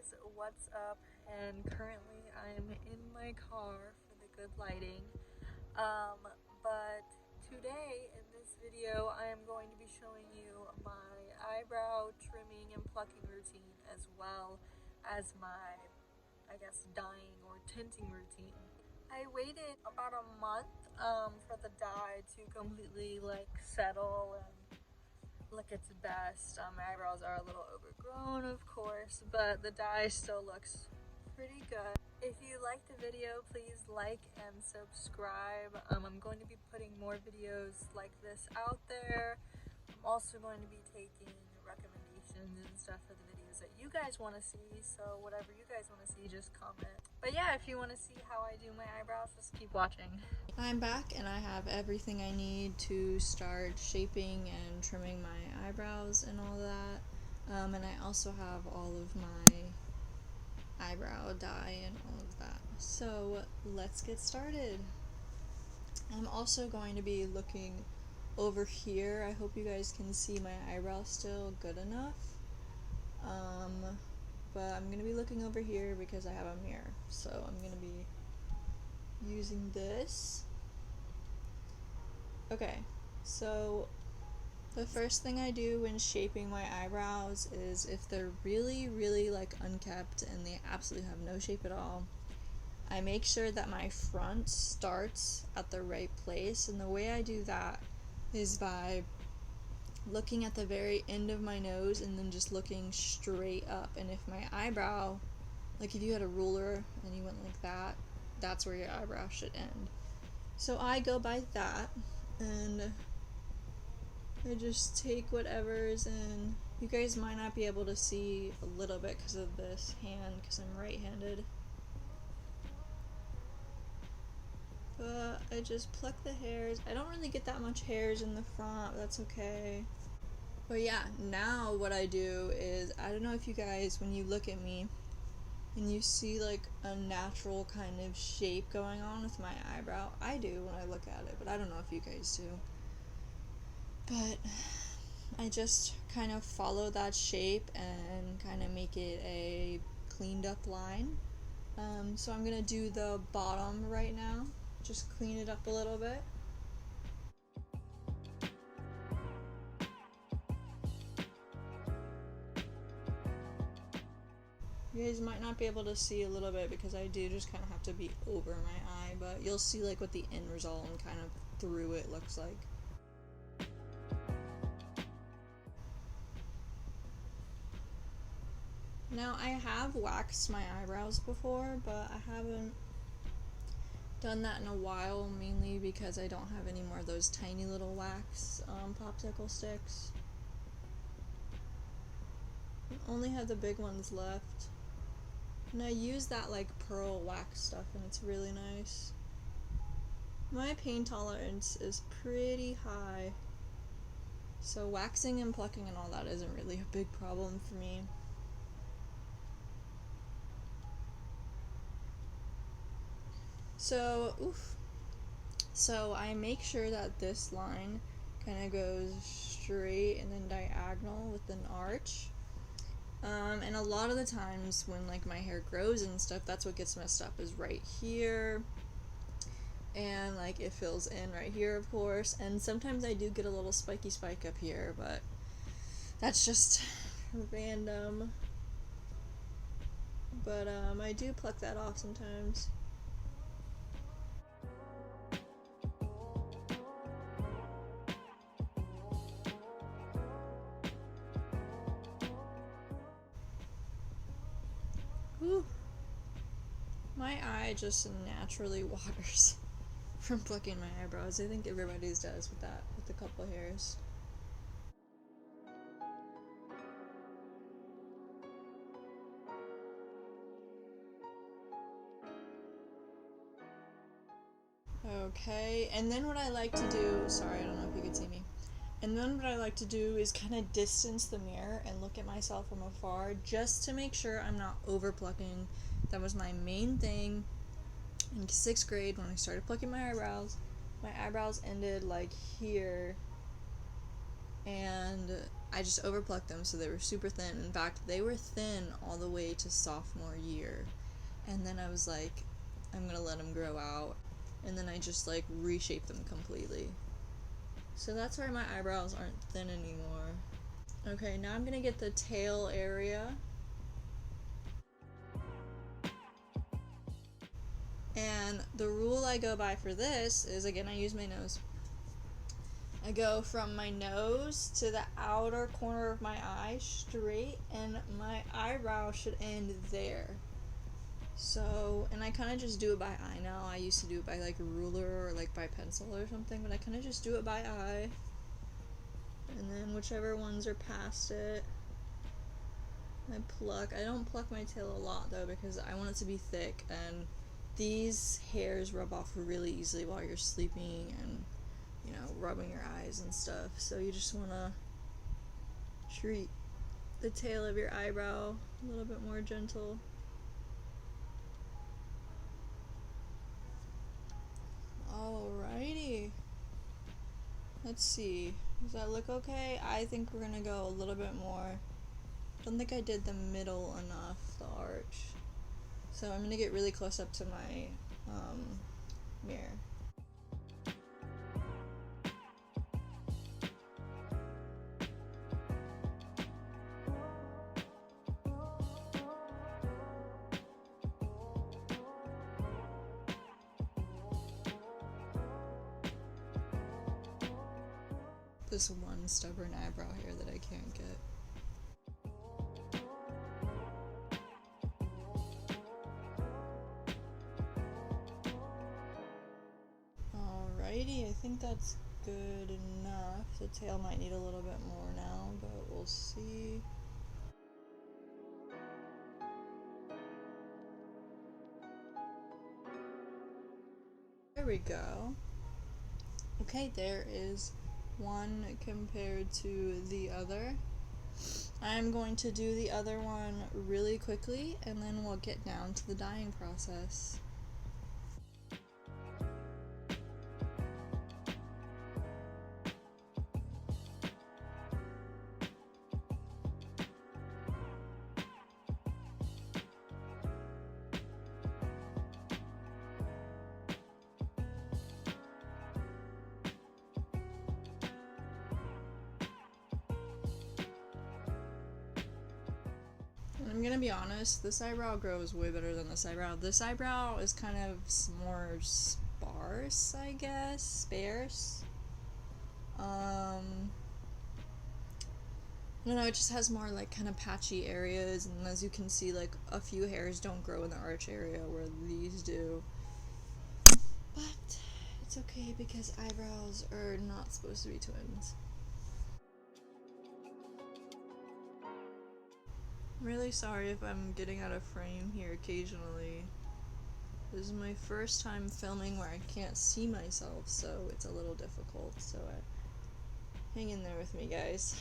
guys, what's up? And currently I'm in my car for the good lighting. But today in this video I am going to be showing you my eyebrow trimming and plucking routine as well as my, I guess, dyeing or tinting routine. I waited about a month for the dye to completely settle and look its best. My eyebrows are a little overgrown, of course, but the dye still looks pretty good. If you like the video, please like and subscribe. I'm going to be putting more videos like this out there. I'm also going to be taking recommendations and stuff for the videos that you guys want to see, so whatever you guys want to see, just comment. But yeah, if you want to see how I do my eyebrows, just keep watching. I'm back and I have everything I need to start shaping and trimming my eyebrows and all that. And I also have all of my eyebrow dye and all of that. So let's get started. I'm also going to be looking over here. I hope you guys can see my eyebrows still good enough. But I'm going to be looking over here because I have a mirror. So I'm going to be using this. Okay, so the first thing I do when shaping my eyebrows is if they're really unkept and they absolutely have no shape at all, I make sure that my front starts at the right place, and the way I do that is by looking at the very end of my nose and then just looking straight up. And if my eyebrow, like if you had a ruler and you went like that, that's where your eyebrow should end. So I go by that, and I just take whatever's in. You guys might not be able to see a little bit because of this hand, because I'm right-handed. But I just pluck the hairs. I don't really get that much hairs in the front, but that's okay. But yeah, now what I do is, I don't know if you guys, when you look at me and you see like a natural kind of shape going on with my eyebrow. I do when I look at it, but I don't know if you guys do. But I just kind of follow that shape and kind of make it a cleaned up line. So I'm gonna do the bottom right now, just clean it up a little bit. You guys might not be able to see a little bit because I do just kind of have to be over my eye, but you'll see like what the end result and kind of through it looks like. Now, I have waxed my eyebrows before, but I haven't done that in a while, mainly because I don't have any more of those tiny little wax popsicle sticks. I only have the big ones left. And I use that like pearl wax stuff, and it's really nice. My pain tolerance is pretty high, so waxing and plucking and all that isn't really a big problem for me. So I make sure that this line kind of goes straight and then diagonal with an arch. And a lot of the times when like my hair grows and stuff, that's what gets messed up, is right here. And like it fills in right here, of course. And sometimes I do get a little spiky spike up here, but that's just random. But I do pluck that off sometimes. Whew. My eye just naturally waters from plucking my eyebrows. I think everybody's does with that, with a couple hairs. Okay, and then what I like to do, sorry, I don't know if you could see me. And then what I like to do is kind of distance the mirror and look at myself from afar just to make sure I'm not over plucking. That was my main thing in 6th grade when I started plucking my eyebrows. My eyebrows ended like here, and I just overplucked them, so they were super thin. In fact, they were thin all the way to sophomore year. And then I was like, I'm gonna let them grow out. And then I just like reshaped them completely. So that's why my eyebrows aren't thin anymore. Okay, now I'm gonna get the tail area. And the rule I go by for this is, again, I use my nose. I go from my nose to the outer corner of my eye straight, and my eyebrow should end there. So, and I kind of just do it by eye now. I used to do it by like a ruler or like by pencil or something, but I kind of just do it by eye. And then whichever ones are past it, I pluck. I don't pluck my tail a lot though because I want it to be thick, and these hairs rub off really easily while you're sleeping and, you know, rubbing your eyes and stuff. So you just want to treat the tail of your eyebrow a little bit more gentle. Alrighty. Let's see. Does that look okay? I think we're gonna go a little bit more. Don't think I did the middle enough, the arch. So I'm gonna get really close up to my mirror. This one stubborn eyebrow hair that I can't get. Alrighty, I think that's good enough. The tail might need a little bit more now, but we'll see. There we go. Okay, there is one compared to the other. I'm going to do the other one really quickly, and then we'll get down to the dyeing process. I'm gonna be honest, this eyebrow grows way better than this eyebrow. This eyebrow is kind of more sparse, I guess. Sparse. I don't know, it just has more like kind of patchy areas, and as you can see, like a few hairs don't grow in the arch area where these do. But it's okay because eyebrows are not supposed to be twins. I'm really sorry if I'm getting out of frame here occasionally. This is my first time filming where I can't see myself, so it's a little difficult, so hang in there with me, guys.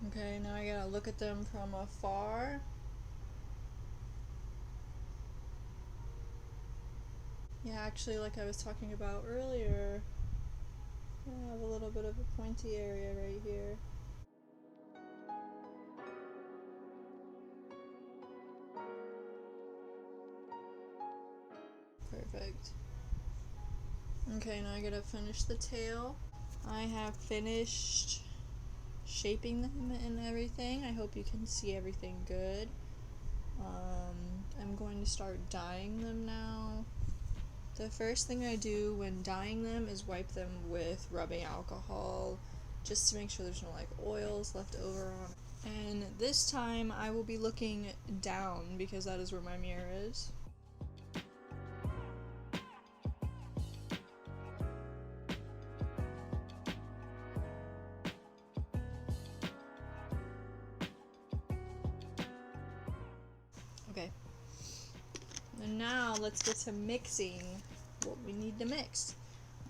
Okay, now I gotta look at them from afar. Yeah, actually, like I was talking about earlier, I have a little bit of a pointy area right here. Perfect. Okay, now I gotta finish the tail. I have finished shaping them and everything. I hope you can see everything good. I'm going to start dyeing them now. The first thing I do when dyeing them is wipe them with rubbing alcohol, just to make sure there's no like oils left over on. And this time I will be looking down because that is where my mirror is. And now let's get to mixing what we need to mix.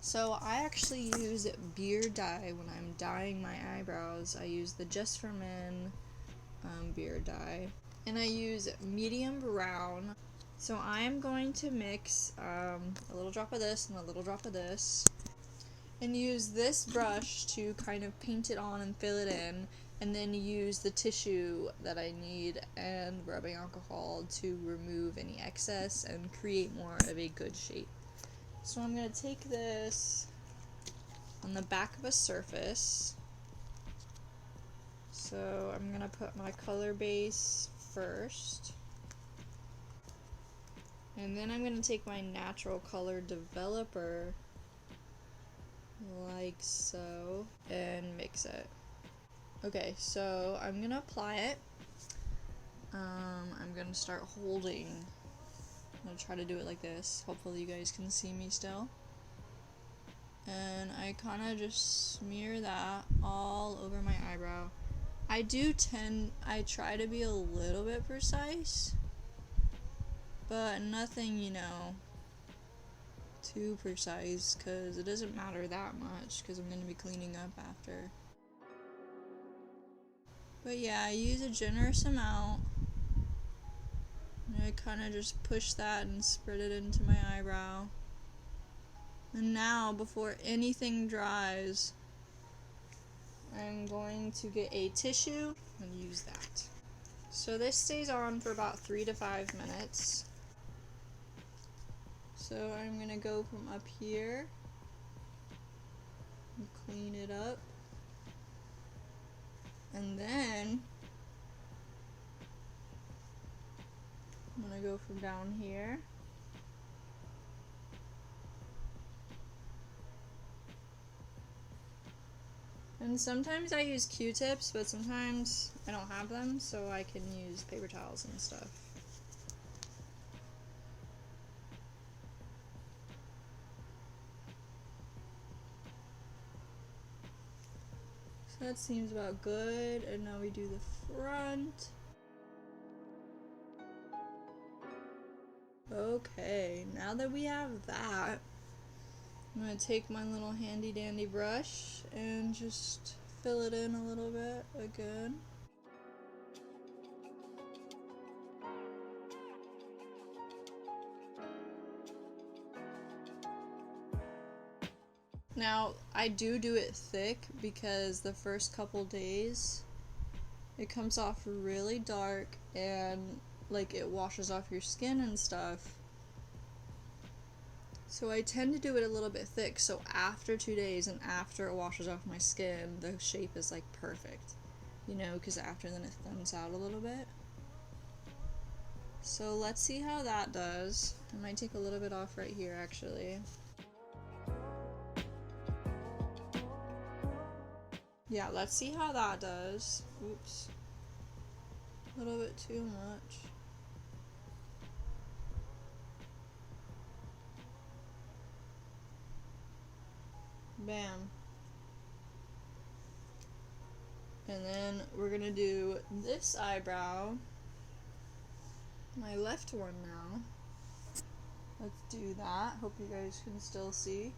So I actually use beard dye when I'm dyeing my eyebrows. I use the Just for Men beard dye. And I use medium brown. So I am going to mix a little drop of this and a little drop of this. And use this brush to kind of paint it on and fill it in. And then use the tissue that I need and rubbing alcohol to remove any excess and create more of a good shape. So I'm going to take this on the back of a surface. So I'm going to put my color base first. And then I'm going to take my natural color developer, like so, and mix it. Okay, so I'm going to apply it. I'm going to start holding. I'm going to try to do it like this. Hopefully you guys can see me still. And I kind of just smear that all over my eyebrow. I try to be a little bit precise, but nothing, you know, too precise, because it doesn't matter that much, because I'm going to be cleaning up after. But yeah, I use a generous amount, and I kind of just push that and spread it into my eyebrow. And now, before anything dries, I'm going to get a tissue and use that. So this stays on for about 3 to 5 minutes. So I'm going to go from up here and clean it up. And then I'm going to go from down here. And sometimes I use Q-tips, but sometimes I don't have them, so I can use paper towels and stuff. So that seems about good, and now we do the front. Okay, now that we have that, I'm going to take my little handy dandy brush and just fill it in a little bit again. Now, I do it thick because the first couple days it comes off really dark and like it washes off your skin and stuff. So I tend to do it a little bit thick, so after 2 days and after it washes off my skin, the shape is like perfect, you know, because after then it thins out a little bit. So let's see how that does. I might take a little bit off right here actually. Yeah, let's see how that does. Oops. A little bit too much. Bam. And then we're gonna do this eyebrow. My left one now. Let's do that. Hope you guys can still see.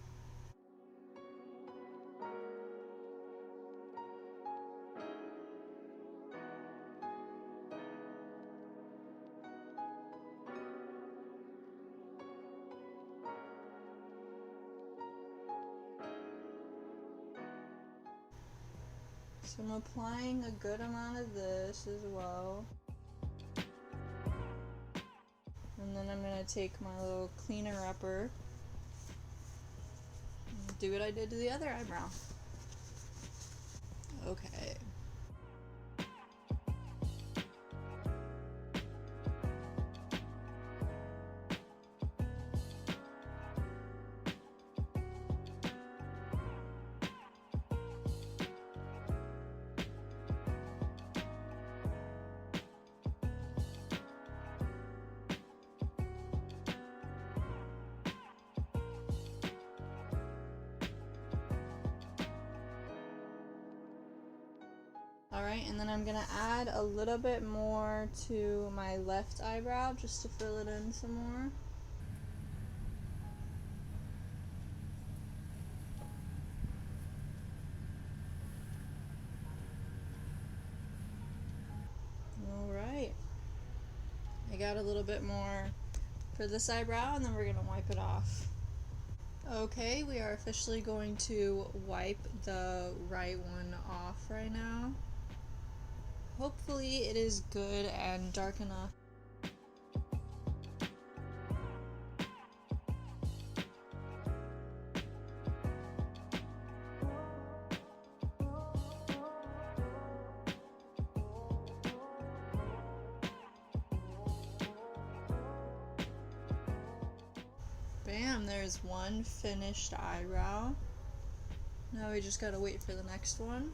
So I'm applying a good amount of this as well. And then I'm going to take my little cleaner upper and do what I did to the other eyebrow. Okay. Alright, and then I'm going to add a little bit more to my left eyebrow just to fill it in some more. Alright. I got a little bit more for this eyebrow, and then we're going to wipe it off. Okay, we are officially going to wipe the right one off right now. Hopefully it is good and dark enough. Bam, there's one finished eyebrow. Now we just gotta wait for the next one.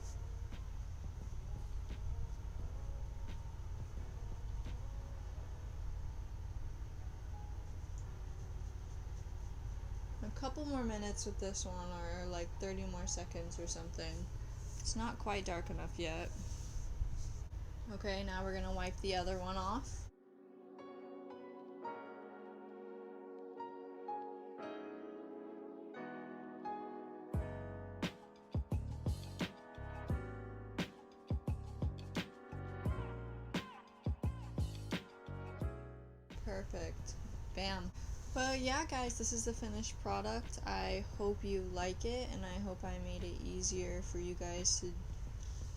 A couple more minutes with this one, or like 30 more seconds or something. It's not quite dark enough yet. Okay, now we're gonna wipe the other one off. Perfect. Bam. But yeah, guys, this is the finished product. I hope you like it, and I hope I made it easier for you guys to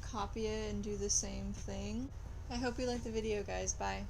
copy it and do the same thing. I hope you liked the video, guys. Bye.